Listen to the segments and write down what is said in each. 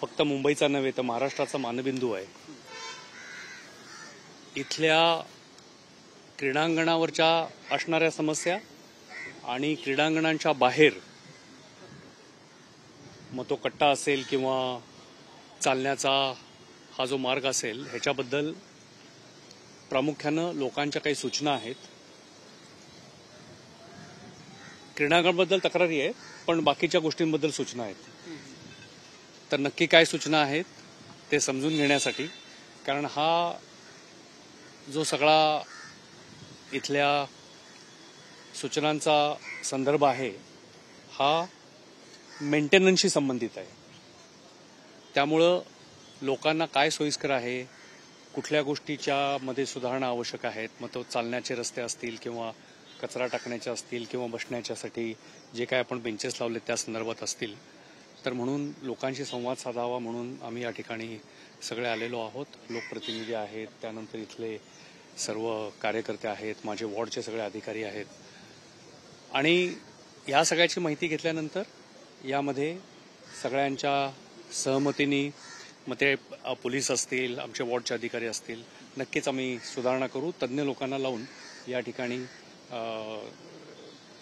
फक्त मुंबईचा नव्हे तर महाराष्ट्राचा मानबिंदू आहे. इथल्या क्रीडांगणावरच्या असणाऱ्या समस्या आणि क्रीडांगणांच्या बाहेर, मग तो कट्टा असेल किंवा चालण्याचा हा जो मार्ग असेल, ह्याच्याबद्दल प्रामुख्यानं लोकांच्या काही सूचना आहेत. क्रीडांगणाबद्दल तक्रारी आहे, पण बाकीच्या गोष्टींबद्दल सूचना आहेत. तर नक्की काय सूचना आहेत ते समजून घेण्यासाठी, कारण हा जो सगळा इथल्या सूचनांचा संदर्भ आहे हा मेंटेनन्सशी संबंधित आहे. त्यामुळं लोकांना काय सोयीस्कर आहे, कुठल्या गोष्टीच्या मध्ये सुधारणा आवश्यक आहेत, मग तो चालण्याचे रस्ते असतील किंवा कचरा टाकण्याचे असतील किंवा बसण्याच्यासाठी जे काय आपण बेंचेस लावले त्या संदर्भात असतील, तर म्हणून लोकांशी संवाद साधावा म्हणून आम्ही या ठिकाणी सगळे आलेलो आहोत. लोकप्रतिनिधी आहेत, त्यानंतर इथले सर्व कार्यकर्ते आहेत, माझे वॉर्डचे सगळे अधिकारी आहेत. आणि या सगळ्याची माहिती घेतल्यानंतर यामध्ये सगळ्यांच्या सहमतीने, मग ते पोलीस असतील, आमचे वॉर्डचे अधिकारी असतील, नक्कीच आम्ही सुधारणा करू. तज्ज्ञ लोकांना लावून या ठिकाणी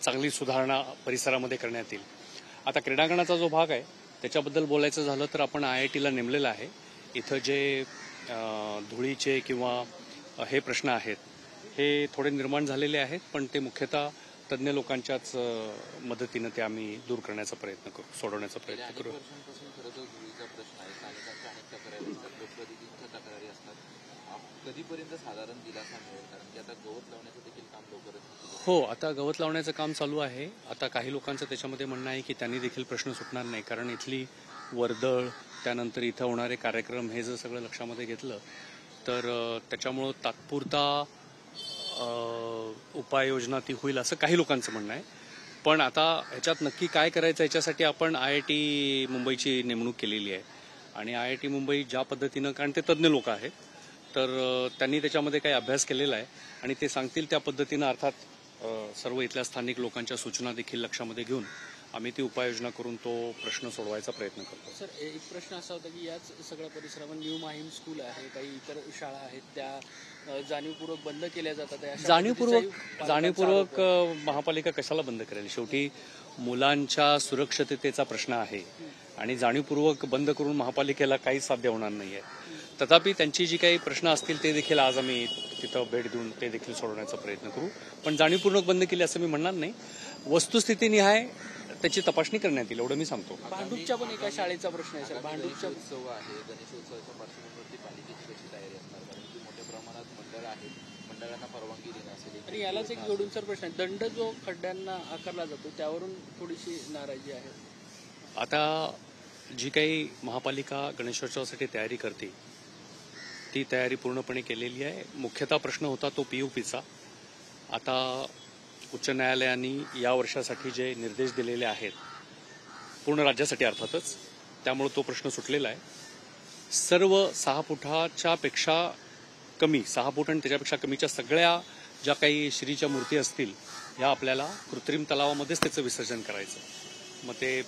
चांगली सुधारणा परिसरामध्ये करण्यात येईल. आता क्रीडांगणाचा जो भाग आहे त्याच्याबद्दल बोलायचं झालं तर आपण IITला नेमलेलं आहे. इथं जे धुळीचे किंवा हे प्रश्न आहेत हे थोडे निर्माण झालेले आहेत, पण ते मुख्यतः तज्ज्ञ लोकांच्याच मदतीनं ते आम्ही दूर करण्याचा प्रयत्न करू, सोडवण्याचा प्रयत्न करू. कधीपर्यंत साधारण दिलासा मिळेल, कारण की आता गवत लावण्याचं देखील काम लवकरच. हो, आता गवत लावण्याचं काम चालू आहे. आता काही लोकांचं त्याच्यामध्ये म्हणणं आहे की त्यांनी देखील प्रश्न सुटणार नाही, कारण इथली वर्दळ, त्यानंतर इथं होणारे कार्यक्रम हे जर सगळं लक्षामध्ये घेतलं तर त्याच्यामुळं तात्पुरता उपाययोजना ती होईल असं काही लोकांचं म्हणणं आहे. पण आता ह्याच्यात नक्की काय करायचं याच्यासाठी आपण IIT मुंबईची नेमणूक केलेली आहे. आणि IIT मुंबई ज्या पद्धतीनं, कारण ते तज्ज्ञ लोक आहेत, तर त्यांनी त्याच्यामध्ये काही अभ्यास केलेला आहे आणि ते सांगतील त्या पद्धतीनं, अर्थात सर्व इथल्या स्थानिक लोकांच्या सूचना देखील लक्षामध्ये घेऊन आम्ही ती उपाययोजना करून तो प्रश्न सोडवायचा प्रयत्न करतो. सर, एक प्रश्न असा होता की याच सगळ्या परिसरामध्ये न्यू माहीम स्कूल आहे, काही इतर शाळा आहेत, त्या जाणीवपूर्वक बंद केल्या जातात. जाणीवपूर्वक महापालिका कशाला बंद करेल? शेवटी मुलांच्या सुरक्षिततेचा प्रश्न आहे आणि जाणीवपूर्वक बंद करून महापालिकेला काहीच साध्य होणार नाहीये. तथापि त्यांची जी काही प्रश्न असतील ते देखील आज आम्ही तिथं भेट देऊन ते देखील सोडवण्याचा प्रयत्न करू. पण जाणीवपूर्वक बंद केली असं मी म्हणणार नाही. वस्तुस्थितीनिहाय त्याची तपासणी करण्यात येईल, एवढं मी सांगतो. भांडूपच्या पण एका शाळेचा प्रश्न आहे सर. भांडूपचा उत्सव आहे, गणेशोत्सवाच्या पार्श्वभूमीवरती पालिकेची कशी तयारी असणार, कारण की मोठ्या प्रमाणात मंडळ आहेत, मंडळांना परवानगी देणं असेल. आणि यालाच एक जोडून सर प्रश्न आहे, दंड जो खड्ड्यांना आकारला जातो त्यावरून थोडीशी नाराजी आहे. आता जी काही महापालिका गणेशोत्सवासाठी तयारी करते ती तयारी पूर्णपणे केलेली आहे. मुख्यतः प्रश्न होता तो PUPचा. आता उच्च न्यायालयाने या वर्षासाठी जे निर्देश दिलेले आहेत, पूर्ण राज्यासाठी अर्थातच, त्यामुळे तो प्रश्न सुटलेला आहे. सर्व 6 फुटाच्या पेक्षा कमी, 6 फूट आणि त्याच्यापेक्षा कमीच्या सगळ्या ज्या काही श्रीच्या मूर्ती असतील ह्या आपल्याला कृत्रिम तलावामध्येच त्याचं विसर्जन करायचं. मग ते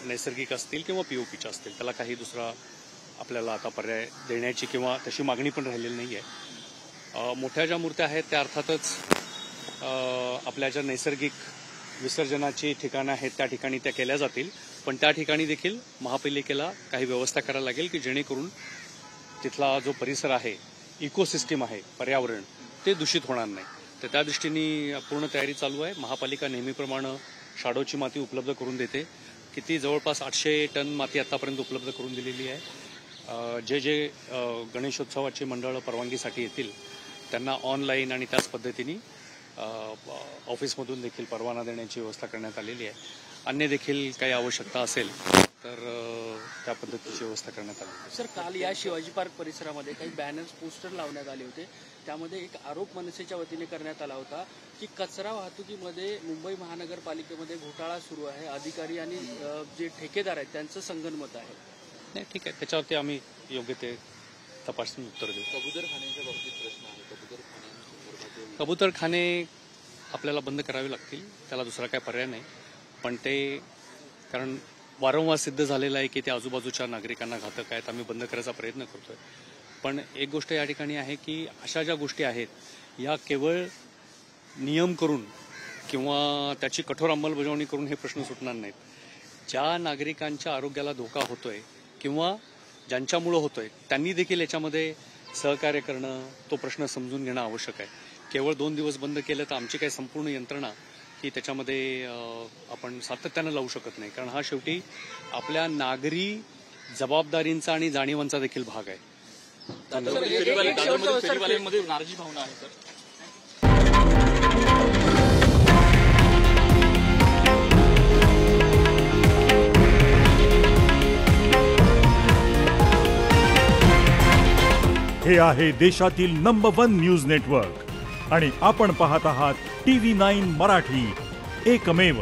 नैसर्गिक असतील किंवा PUPच्या असतील, त्याला काही दुसरा आपल्याला आता पर्याय देण्याची किंवा तशी मागणी पण राहिलेली नाही आहे. मोठ्या ज्या मूर्त्या आहेत त्या अर्थातच आपल्या ज्या नैसर्गिक विसर्जनाची ठिकाणं आहेत त्या ठिकाणी त्या केल्या जातील, पण त्या ठिकाणी देखील महापालिकेला काही व्यवस्था करायला लागेल की जेणेकरून तिथला जो परिसर आहे, इकोसिस्टीम आहे, पर्यावरण, ते दूषित होणार नाही. तर त्या दृष्टीने पूर्ण तयारी चालू आहे. महापालिका नेहमीप्रमाणे शाडोची माती उपलब्ध करून देते. किती जवळपास 800 टन माती आतापर्यंत उपलब्ध करून दिलेली आहे. जे गणेशोत्सवाची मंडळं परवानगीसाठी येतील त्यांना ऑनलाईन आणि त्याच पद्धतीने ऑफिसमधून देखील परवाना देण्याची व्यवस्था करण्यात आलेली आहे. अन्य देखील काही आवश्यकता असेल तर त्या पद्धतीची व्यवस्था करण्यात आली. सर, काल या शिवाजी पार्क परिसरामध्ये काही बॅनर्स, पोस्टर लावण्यात आले होते. त्यामध्ये एक आरोप मनसेच्या वतीने करण्यात आला होता की कचरा वाहतुकीमध्ये मुंबई महानगरपालिकेमध्ये घोटाळा सुरू आहे, अधिकारी आणि जे ठेकेदार आहेत त्यांचं संगनमत आहे. नाही, ठीक आहे, त्याच्यावरती आम्ही योग्य ते तपासून उत्तर देऊ. कबूतरखान्याच्या बाबतीत प्रश्न आहे. कबूतरखाने आपल्याला बंद करावे लागतील, त्याला दुसरा काय पर्याय नाही. पण ते, कारण वारंवार सिद्ध झालेलं आहे की ते आजूबाजूच्या नागरिकांना घातक आहेत. आम्ही बंद करायचा प्रयत्न करतोय. पण एक गोष्ट या ठिकाणी आहे की अशा ज्या गोष्टी आहेत या केवळ नियम करून किंवा त्याची कठोर अंमलबजावणी करून हे प्रश्न सुटणार नाहीत. ज्या नागरिकांच्या आरोग्याला धोका होतोय किंवा ज्यांच्यामुळं होतोय त्यांनी देखील याच्यामध्ये सहकार्य करणं, तो प्रश्न समजून घेणं आवश्यक आहे. केवळ 2 दिवस बंद केलं तर आमची काही संपूर्ण यंत्रणा ही त्याच्यामध्ये आपण सातत्यानं लावू शकत नाही. कारण हा शेवटी आपल्या नागरी जबाबदारींचा आणि जाणीवांचा देखील भाग आहे. फेरीवाल्यांमध्ये नाराजी भावना आहे सर. हे आहे देशातील नंबर 1 न्यूज नेटवर्क आणि आपण पाहत आहात TV9 मराठी, एकमेव.